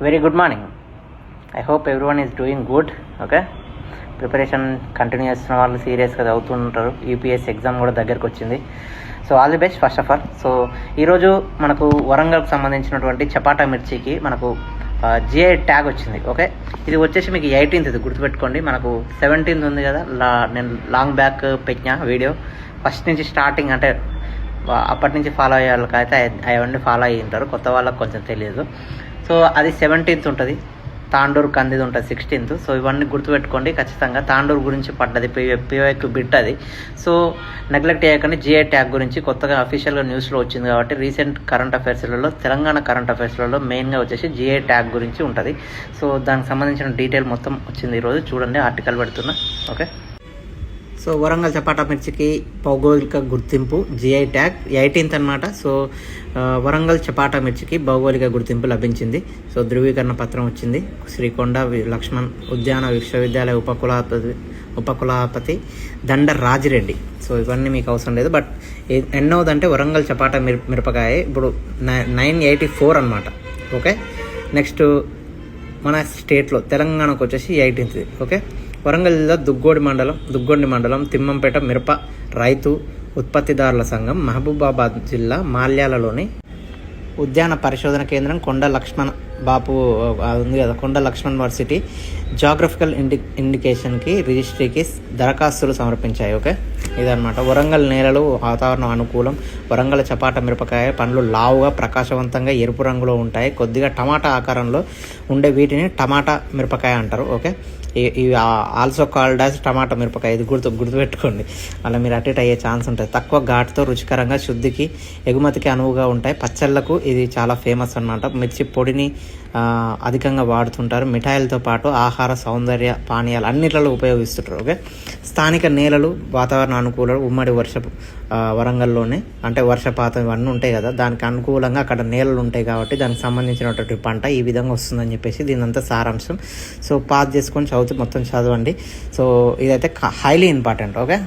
Very good morning. I hope everyone is doing good. Okay. Preparation continue చేస్తున్న వాళ్ళు సీరియస్గా చదువుతుంటారు. UPSC exam కూడా దగ్గరకు వచ్చింది. So all the best first of all. So ఈరోజు మనకు వరంగల్కి సంబంధించినటువంటి చపాటా మిర్చికి మనకు జిఐ ట్యాగ్ వచ్చింది. ఓకే, ఇది వచ్చేసి మీకు 18th ఇది గుర్తుపెట్టుకోండి. మనకు 17th ఉంది కదా, నేను లాంగ్ బ్యాక్ పెట్టిన వీడియో ఫస్ట్ నుంచి స్టార్టింగ్, అంటే అప్పటి నుంచి ఫాలో అయ్యే వాళ్ళకైతే అవన్నీ ఫాలో అయ్యి ఉంటారు, కొత్త వాళ్ళకి కొంచెం తెలియదు. సో అది 17th ఉంటుంది, తాండూరు కందిది ఉంటుంది 16th. సో ఇవన్నీ గుర్తుపెట్టుకోండి ఖచ్చితంగా. తాండూరు గురించి పడ్డది, పిఓకి బిట్ అది. సో నెగ్లెక్ట్ చేయకండి. జిఐ ట్యాగ్ గురించి కొత్తగా అఫీషియల్గా న్యూస్లో వచ్చింది కాబట్టి రీసెంట్ కరెంట్ అఫైర్స్లలో, తెలంగాణ కరెంట్ అఫైర్స్లలో మెయిన్గా వచ్చేసి జిఐ ట్యాగ్ గురించి ఉంటుంది. సో దానికి సంబంధించిన డీటెయిల్ మొత్తం వచ్చింది ఈరోజు. చూడండి, ఆర్టికల్ పెడుతున్నా. ఓకే, సో వరంగల్ చపాటా మిర్చికి భౌగోళిక గుర్తింపు జిఐ ట్యాగ్ 18th అనమాట. సో వరంగల్ చపాటా మిర్చికి భౌగోళిక గుర్తింపు లభించింది. సో ధృవీకరణ పత్రం వచ్చింది. శ్రీకొండ లక్ష్మణ్ ఉద్యాన విశ్వవిద్యాలయ ఉపకులాపతి దండ రాజిరెడ్డి. సో ఇవన్నీ మీకు అవసరం లేదు, బట్ ఎన్నోదంటే వరంగల్ చపాటా మిరపకాయ ఇప్పుడు 984 అనమాట. ఓకే, నెక్స్ట్ మన స్టేట్లో తెలంగాణకు వచ్చేసి 18th. ఓకే, వరంగల్ జిల్లా దుగ్గొండి మండలం తిమ్మంపేట మిరప రైతు ఉత్పత్తిదారుల సంఘం, మహబూబాబాద్ జిల్లా మాల్యాలలోని ఉద్యాన పరిశోధన కేంద్రం కొండ లక్ష్మణ్ బాపు ఉంది కదా, కొండ లక్ష్మణ్ యూనివర్సిటీ జాగ్రఫికల్ ఇండికేషన్కి రిజిస్ట్రీకి దరఖాస్తులు సమర్పించాయి. ఓకే, ఇదనమాట. వరంగల్ నేలలు వాతావరణం అనుకూలం. వరంగల్ చపాటా మిరపకాయ పండ్లు లావుగా ప్రకాశవంతంగా ఎరుపు రంగులో ఉంటాయి. కొద్దిగా టమాటా ఆకారంలో ఉండే వీటిని టమాటా మిరపకాయ అంటారు. ఓకే, ఇవి ఆల్సో కాల్డ్ యాజ్ టమాటా మిరపకాయ. ఇది గుర్తుపెట్టుకోండి, అలా మీరు అటు ఇటు అయ్యే ఛాన్స్ ఉంటుంది. తక్కువ ఘాటుతో రుచికరంగా, శుద్ధికి ఎగుమతికి అనువుగా ఉంటాయి. పచ్చళ్ళకు ఇది చాలా ఫేమస్ అన్నమాట. మిర్చి పొడిని అధికంగా వాడుతుంటారు. మిఠాయిలతో పాటు ఆహార, సౌందర్య పానీయాలు అన్నిట్లలో ఉపయోగిస్తుంటారు. ఓకే, స్థానిక నేలలు వాతావరణ అనుకూలం. ఉమ్మడి వరంగల్లోనే, అంటే వర్షపాతం ఇవన్నీ ఉంటాయి కదా, దానికి అనుకూలంగా అక్కడ నేలలు ఉంటాయి కాబట్టి దానికి సంబంధించినటువంటి పంట ఈ విధంగా వస్తుందని చెప్పేసి దీనంతా సారాంశం. సో పాస్ చేసుకొని చదివితే మొత్తం చదవండి. సో ఇదైతే హైలీ ఇంపార్టెంట్. ఓకే.